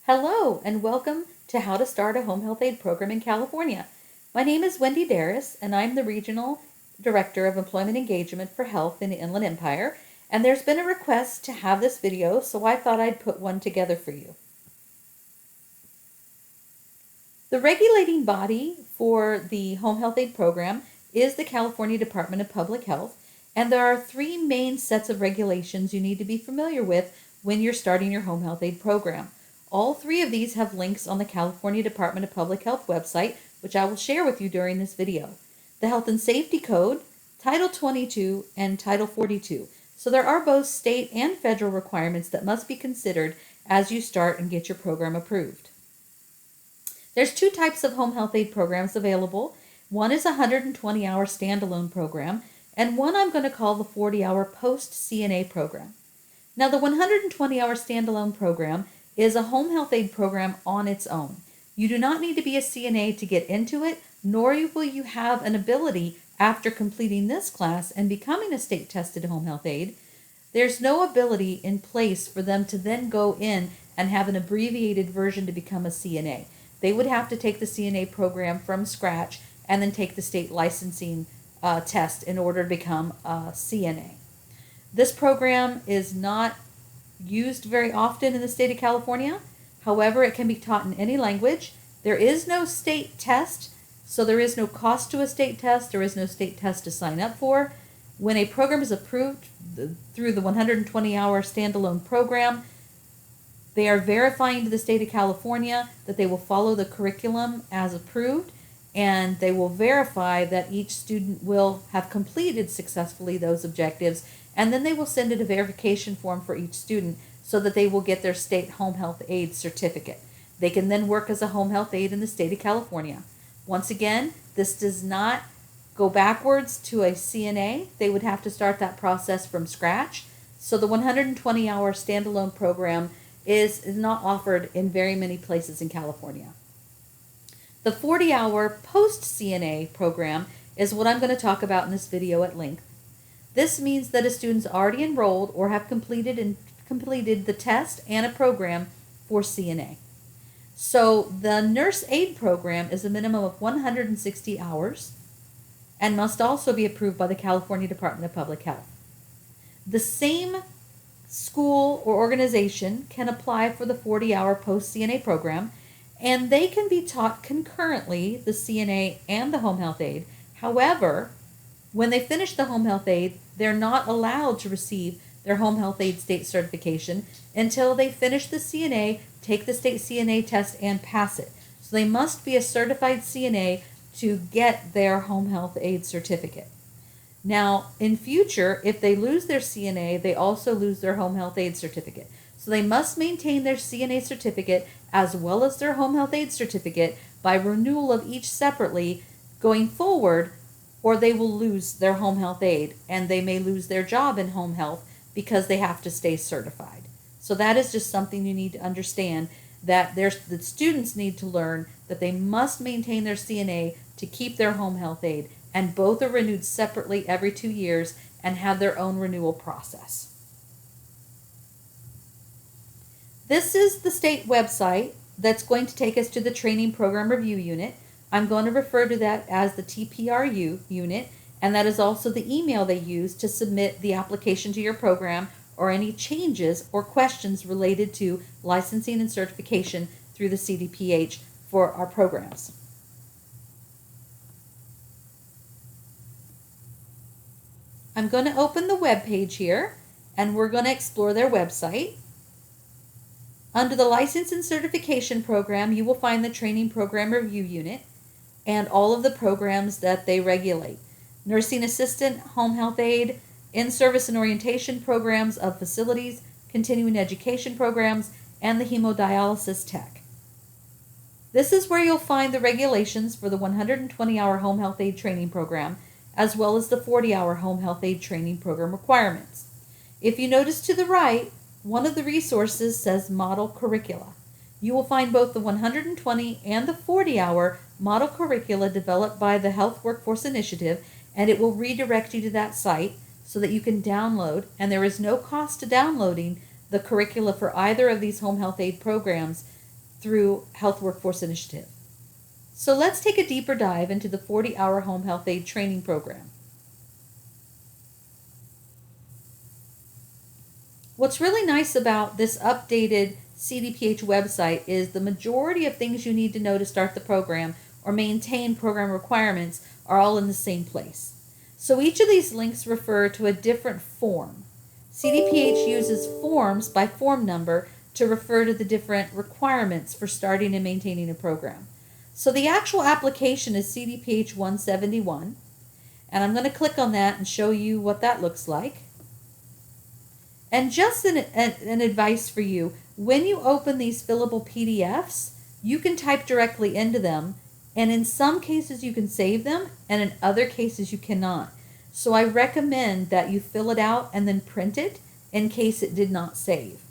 Hello, and welcome to How to Start a Home Health Aide Program in California. My name is Wendy Darris, and I'm the Regional Director of Employment Engagement for Health in the Inland Empire. And there's been a request to have this video, so I thought I'd put one together for you. The regulating body for the Home Health Aide Program is the California Department of Public Health, and there are three main sets of regulations you need to be familiar with when you're starting your Home Health Aide Program. All three of these have links on the California Department of Public Health website, which I will share with you during this video. The Health and Safety Code, Title 22, and Title 42. So there are both state and federal requirements that must be considered as you start and get your program approved. There's two types of home health aide programs available. One is a 120-hour standalone program, and one I'm going to call the 40-hour post-CNA program. Now, the 120-hour standalone program is a home health aide program on its own. You do not need to be a CNA to get into it, nor will you have an ability after completing this class and becoming a state-tested home health aide. There's no ability in place for them to then go in and have an abbreviated version to become a CNA. They would have to take the CNA program from scratch and then take the state licensing test in order to become a CNA. This program is not used very often in the state of California. However, it can be taught in any language. There is no state test, so there is no cost to a state test. There is no state test to sign up for. When a program is approved through the 120-hour standalone program, they are verifying to the state of California that they will follow the curriculum as approved, and they will verify that each student will have completed successfully those objectives, and then they will send it a verification form for each student so that they will get their state home health aide certificate. They can then work as a home health aide in the state of California. Once again, this does not go backwards to a CNA. They would have to start that process from scratch. So the 120-hour standalone program is not offered in very many places in California. The 40-hour post-CNA program is what I'm going to talk about in this video at length. This means that a student's already enrolled or have completed the test and a program for CNA. So the nurse aide program is a minimum of 160 hours and must also be approved by the California Department of Public Health. The same school or organization can apply for the 40-hour post-CNA program, and they can be taught concurrently, the CNA and the home health aide. However, when they finish the home health aide, they're not allowed to receive their home health aide state certification until they finish the CNA, take the state CNA test, and pass it. So they must be a certified CNA to get their home health aide certificate. Now, in future, if they lose their CNA, they also lose their home health aide certificate. So they must maintain their CNA certificate as well as their home health aide certificate by renewal of each separately going forward, or they will lose their home health aide and they may lose their job in home health because they have to stay certified. So that is just something you need to understand, that the students need to learn that they must maintain their CNA to keep their home health aide, and both are renewed separately every 2 years and have their own renewal process. This is the state website that's going to take us to the Training Program Review Unit. I'm going to refer to that as the TPRU unit, and that is also the email they use to submit the application to your program or any changes or questions related to licensing and certification through the CDPH for our programs. I'm going to open the web page here, and we're going to explore their website. Under the License and Certification Program, you will find the Training Program Review Unit and all of the programs that they regulate. Nursing Assistant, Home Health Aide, In-Service and Orientation Programs of Facilities, Continuing Education Programs, and the Hemodialysis Tech. This is where you'll find the regulations for the 120-hour Home Health Aide Training Program, as well as the 40-hour Home Health Aide Training Program requirements. If you notice to the right, one of the resources says Model Curricula. You will find both the 120 and the 40-hour model curricula developed by the Health Workforce Initiative, and it will redirect you to that site so that you can download, and there is no cost to downloading the curricula for either of these home health aide programs through Health Workforce Initiative. So let's take a deeper dive into the 40-hour home health aide training program. What's really nice about this updated CDPH website is the majority of things you need to know to start the program or maintain program requirements are all in the same place. So each of these links refer to a different form. CDPH uses forms by form number to refer to the different requirements for starting and maintaining a program. So the actual application is CDPH 171, and I'm going to click on that and show you what that looks like. And just an advice for you, when you open these fillable PDFs, you can type directly into them, and in some cases you can save them, and in other cases you cannot. So I recommend that you fill it out and then print it in case it did not save.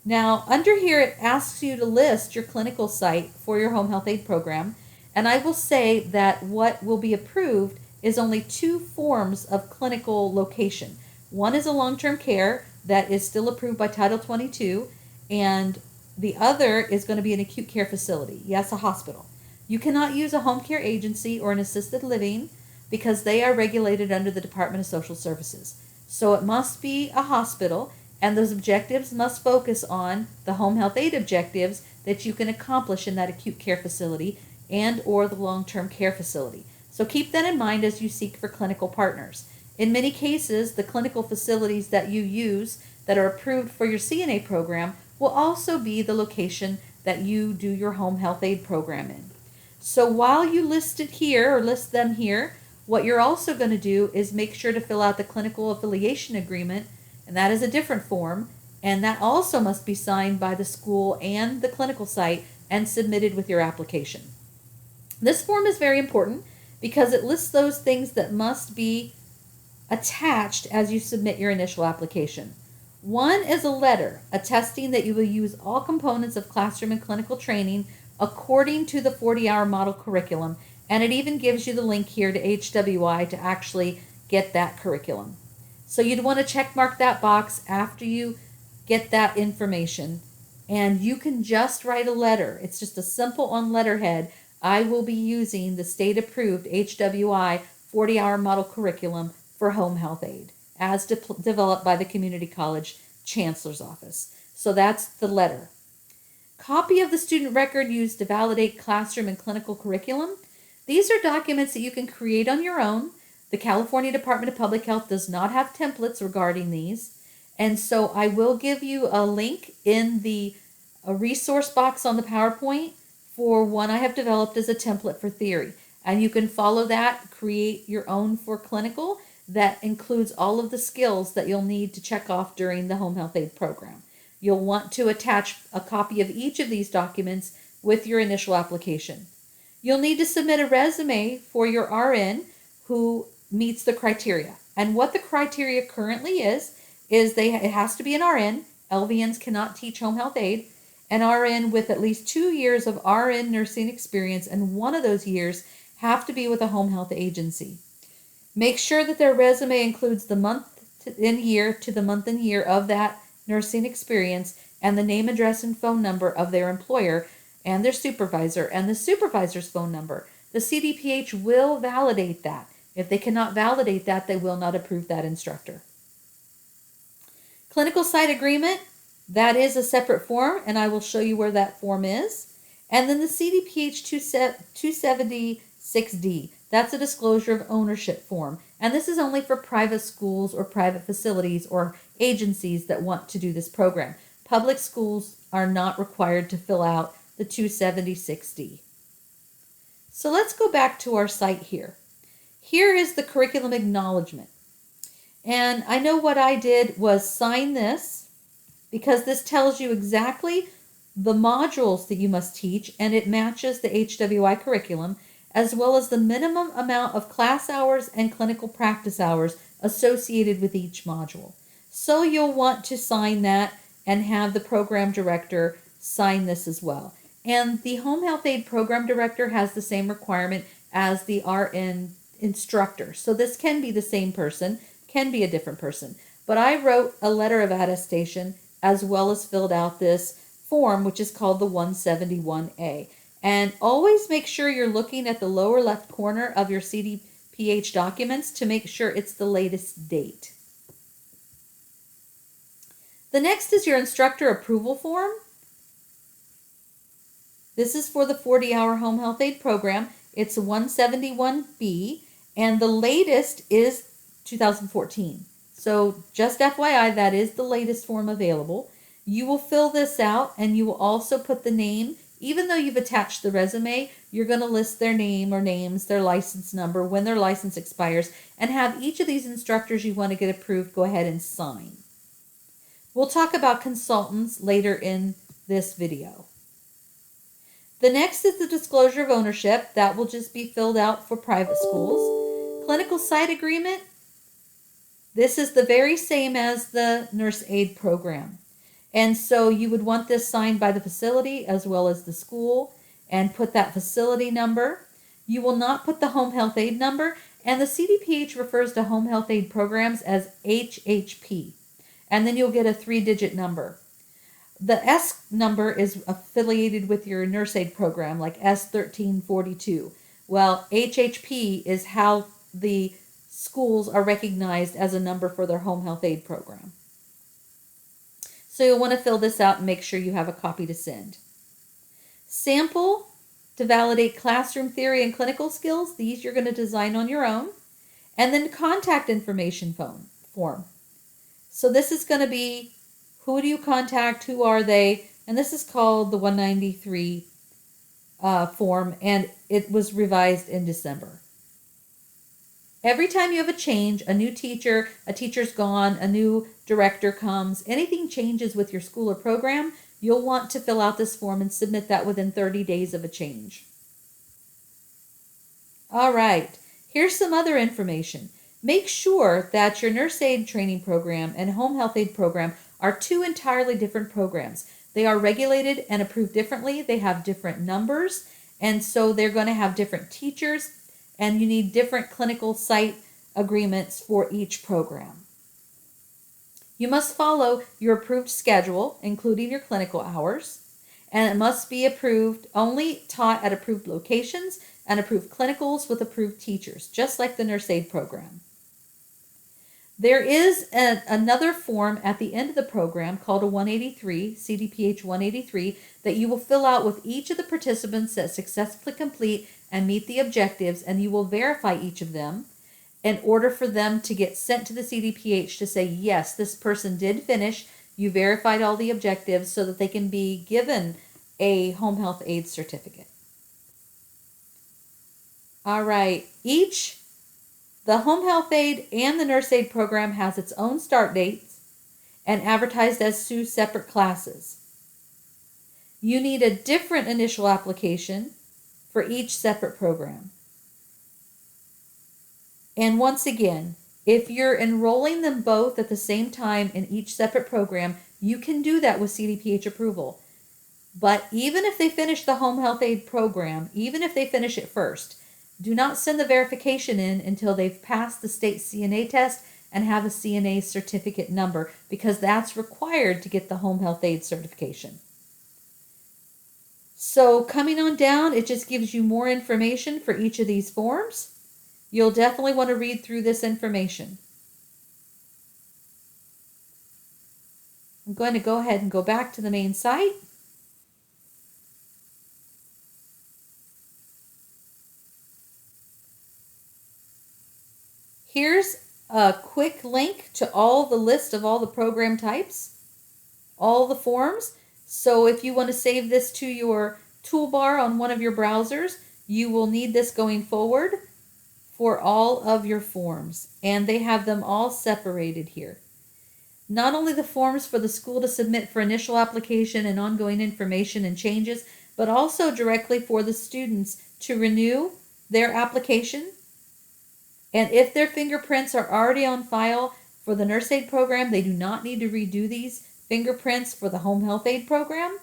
Now, under here it asks you to list your clinical site for your home health aide program, and I will say that what will be approved is only 2 forms of clinical location. One is a long-term care that is still approved by Title 22, and the other is going to be an acute care facility. Yes, a hospital. You cannot use a home care agency or an assisted living because they are regulated under the Department of Social Services. So it must be a hospital, and those objectives must focus on the home health aide objectives that you can accomplish in that acute care facility and or the long-term care facility. So keep that in mind as you seek for clinical partners. In many cases, the clinical facilities that you use that are approved for your CNA program will also be the location that you do your home health aide program in. So while you list it here or list them here, what you're also going to do is make sure to fill out the clinical affiliation agreement, and that is a different form, and that also must be signed by the school and the clinical site and submitted with your application. This form is very important because it lists those things that must be attached as you submit your initial application. One is a letter attesting that you will use all components of classroom and clinical training according to the 40-hour model curriculum, and it even gives you the link here to HWI to actually get that curriculum. So you'd want to check mark that box after you get that information, and you can just write a letter. It's just a simple on letterhead. I will be using the state-approved HWI 40-hour model curriculum for home health aide as developed by the Community College Chancellor's Office. So that's the letter. Copy of the student record used to validate classroom and clinical curriculum. These are documents that you can create on your own. The California Department of Public Health does not have templates regarding these. And so I will give you a link in the resource box on the PowerPoint for one I have developed as a template for theory. And you can follow that, create your own for clinical that includes all of the skills that you'll need to check off during the home health aide program. You'll want to attach a copy of each of these documents with your initial application. You'll need to submit a resume for your RN who meets the criteria. And what the criteria currently is it has to be an RN. LVNs cannot teach home health aide. An RN with at least 2 years of RN nursing experience, and one of those years have to be with a home health agency. Make sure that their resume includes the month and year to the month and year of that nursing experience and the name, address, and phone number of their employer and their supervisor and the supervisor's phone number. The CDPH will validate that. If they cannot validate that, they will not approve that instructor. Clinical site agreement, that is a separate form, and I will show you where that form is. And then the CDPH 276D, that's a disclosure of ownership form. And this is only for private schools or private facilities or agencies that want to do this program. Public schools are not required to fill out the 276D. So let's go back to our site here. Here is the curriculum acknowledgement. And I know what I did was sign this because this tells you exactly the modules that you must teach, and it matches the HWI curriculum, as well as the minimum amount of class hours and clinical practice hours associated with each module. So you'll want to sign that and have the program director sign this as well. And the home health aide program director has the same requirement as the RN instructor. So this can be the same person, can be a different person. But I wrote a letter of attestation as well as filled out this form, which is called the 171A. And always make sure you're looking at the lower left corner of your CDPH documents to make sure it's the latest date. The next is your instructor approval form. This is for the 40-hour home health aide program. It's 171B, and the latest is 2014. So just FYI, that is the latest form available. You will fill this out, and you will also put the name. Even though you've attached the resume, you're going to list their name or names, their license number, when their license expires, and have each of these instructors you want to get approved go ahead and sign. We'll talk about consultants later in this video. The next is the disclosure of ownership. That will just be filled out for private schools. Clinical site agreement. This is the very same as the nurse aide program. And so you would want this signed by the facility as well as the school, and put that facility number. You will not put the home health aide number, and the CDPH refers to home health aide programs as HHP. And then you'll get a 3-digit number. The S number is affiliated with your nurse aide program, like S1342. Well, HHP is how the schools are recognized as a number for their home health aide program. So you'll want to fill this out and make sure you have a copy to send. Sample to validate classroom theory and clinical skills. These you're going to design on your own. And then contact information form. So this is going to be, who do you contact, who are they, and this is called the 193 form, and it was revised in December. Every time you have a change, a new teacher, a teacher's gone, a new director comes, anything changes with your school or program, you'll want to fill out this form and submit that within 30 days of a change. All right, here's some other information. Make sure that your nurse aide training program and home health aide program are two entirely different programs. They are regulated and approved differently. They have different numbers, and so they're going to have different teachers, and you need different clinical site agreements for each program. You must follow your approved schedule, including your clinical hours, and it must be approved, only taught at approved locations and approved clinicals with approved teachers, just like the nurse aide program. There is another form at the end of the program called a 183, CDPH 183, that you will fill out with each of the participants that successfully complete and meet the objectives, and you will verify each of them in order for them to get sent to the CDPH to say, yes, this person did finish, you verified all the objectives, so that they can be given a home health aide certificate. All right, the home health aide and the nurse aide program has its own start dates and advertised as two separate classes. You need a different initial application for each separate program. And once again, if you're enrolling them both at the same time in each separate program, you can do that with CDPH approval. But even if they finish the home health aide program, even if they finish it first, do not send the verification in until they've passed the state CNA test and have a CNA certificate number, because that's required to get the home health aide certification. So coming on down, it just gives you more information for each of these forms. You'll definitely want to read through this information. I'm going to go ahead and go back to the main site. Here's a quick link to all the list of all the program types, all the forms. So if you want to save this to your toolbar on one of your browsers, you will need this going forward for all of your forms. And they have them all separated here. Not only the forms for the school to submit for initial application and ongoing information and changes, but also directly for the students to renew their application. And if their fingerprints are already on file for the nurse aide program, they do not need to redo these fingerprints for the home health aide program.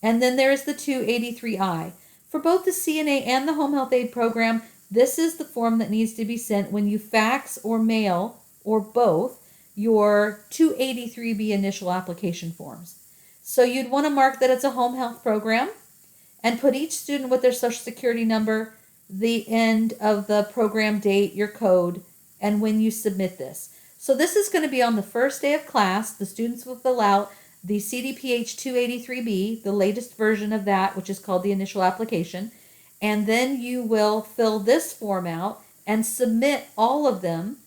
And then there is the 283I. For both the CNA and the home health aide program, this is the form that needs to be sent when you fax or mail, or both, your 283B initial application forms. So you'd want to mark that it's a home health program and put each student with their social security number, the end of the program date, your code, and when you submit this. So this is going to be on the first day of class. The students will fill out the CDPH 283B, the latest version of that, which is called the initial application. And then you will fill this form out and submit all of them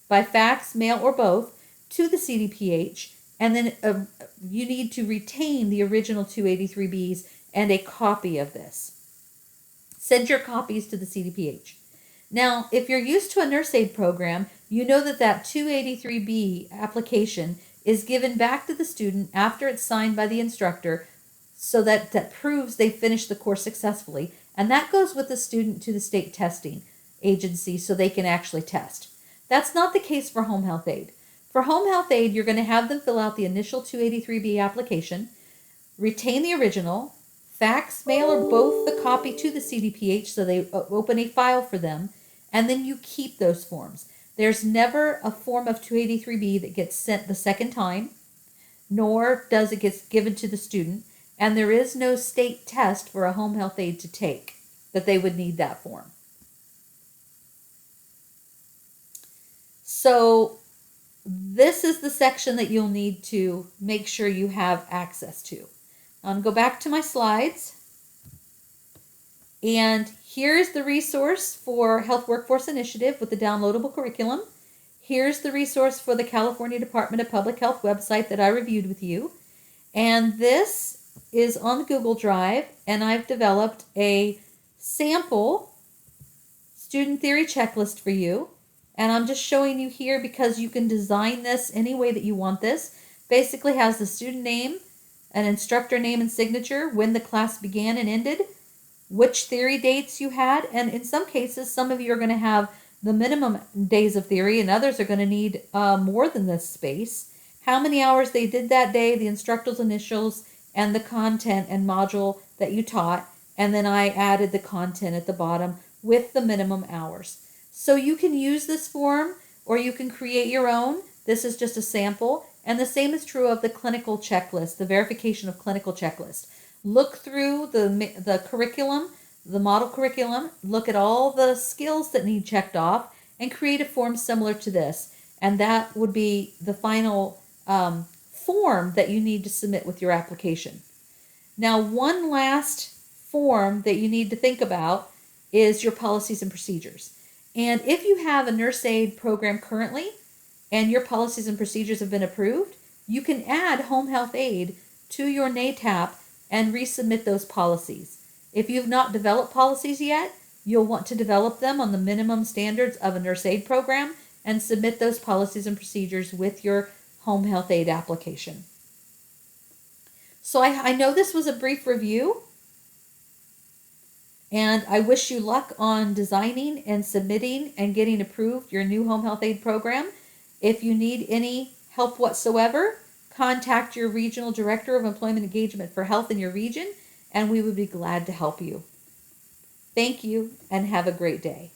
by fax, mail, or both to the CDPH. And then you need to retain the original 283Bs and a copy of this. Send your copies to the CDPH. Now, if you're used to a nurse aid program, you know that that 283B application is given back to the student after it's signed by the instructor, so that proves they finished the course successfully. And that goes with the student to the state testing agency so they can actually test. That's not the case for home health aid. For home health aid, you're going to have them fill out the initial 283B application, retain the original, fax, mail, or both the copy to the CDPH so they open a file for them, and then you keep those forms. There's never a form of 283B that gets sent the second time, nor does it get given to the student, and there is no state test for a home health aide to take that they would need that form. So this is the section that you'll need to make sure you have access to. I'm going to go back to my slides. And here's the resource for Health Workforce Initiative with the downloadable curriculum. Here's the resource for the California Department of Public Health website that I reviewed with you. And this is on the Google Drive, and I've developed a sample student theory checklist for you. And I'm just showing you here because you can design this any way that you want this. Basically has the student name, an instructor name and signature, when the class began and ended, which theory dates you had, and in some cases, some of you are going to have the minimum days of theory, and others are going to need more than this space. How many hours they did that day, the instructor's initials, and the content and module that you taught, and then I added the content at the bottom with the minimum hours. So you can use this form, or you can create your own. This is just a sample. And the same is true of the clinical checklist, the verification of clinical checklist. Look through the curriculum, the model curriculum, look at all the skills that need checked off, and create a form similar to this. And that would be the final form that you need to submit with your application. Now, one last form that you need to think about is your policies and procedures. And if you have a nurse aid program currently, and your policies and procedures have been approved, you can add home health aid to your NATAP and resubmit those policies. If you've not developed policies yet, you'll want to develop them on the minimum standards of a nurse aid program and submit those policies and procedures with your home health aid application. So I know this was a brief review, and I wish you luck on designing and submitting and getting approved your new home health aid program. If you need any help whatsoever, contact your Regional Director of Employment Engagement for Health in your region, and we would be glad to help you. Thank you, and have a great day.